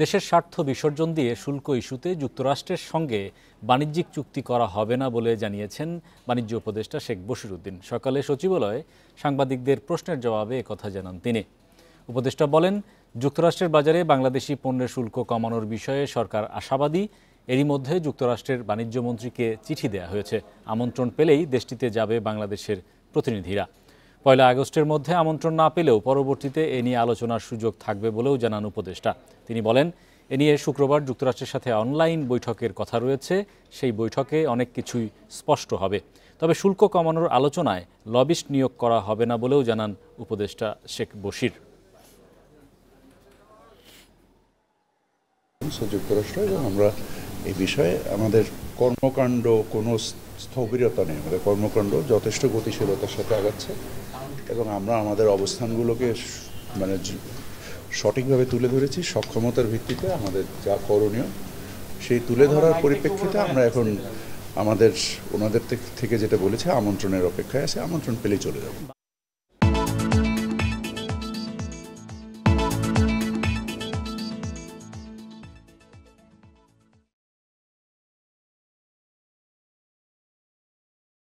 দেশের স্বার্থ বিসর্জন দিয়ে শুল্ক ইস্যুতে যুক্তরাষ্ট্রের সঙ্গে বাণিজ্যিক চুক্তি করা হবে না বলে জানিয়েছেন বাণিজ্য উপদেষ্টা শেখ বশিরউদ্দিন। সকালে সচিবালয়ে সাংবাদিকদের প্রশ্নের জবাবে একথা জানান তিনি। উপদেষ্টা বলেন, যুক্তরাষ্ট্রের বাজারে বাংলাদেশি পণ্যের শুল্ক কমানোর বিষয়ে সরকার আশাবাদী। এরই মধ্যে যুক্তরাষ্ট্রের বাণিজ্যমন্ত্রীকে চিঠি দেওয়া হয়েছে। আমন্ত্রণ পেলেই দেশটিতে যাবে বাংলাদেশের প্রতিনিধিরা। 1 আগস্টের মধ্যে আমন্ত্রণ না পেলেও পরবর্তীতে এ নিয়ে আলোচনার সুযোগ থাকবে বলেও জানান উপদেষ্টা। তিনি বলেন, এ নিয়ে শুক্রবার যুক্তরাষ্ট্রের সাথে অনলাইন বৈঠকের কথা রয়েছে। সেই বৈঠকে অনেক কিছুই স্পষ্ট হবে। তবে শুল্ক কমানোর আলোচনায় লবিস্ট নিয়োগ করা হবে না বলেও জানান উপদেষ্টা শেখ বশির। যুক্তরাষ্ট্র এবং আমরা এই বিষয়ে আমাদের কর্মকাণ্ড কোনো স্থবিরতা নেই। আমাদের কর্মকাণ্ড যথেষ্ট গতিশীলতার সাথে আগাচ্ছে এবং আমরা আমাদের অবস্থানগুলোকে সঠিকভাবে তুলে ধরেছি। সক্ষমতার ভিত্তিতে আমাদের যা করণীয় সেই তুলে ধরার পরিপ্রেক্ষিতে আমরা এখন ওনাদের থেকে যেটা বলেছে আমন্ত্রণের অপেক্ষায় আছে। আমন্ত্রণ পেলেই চলে যাব।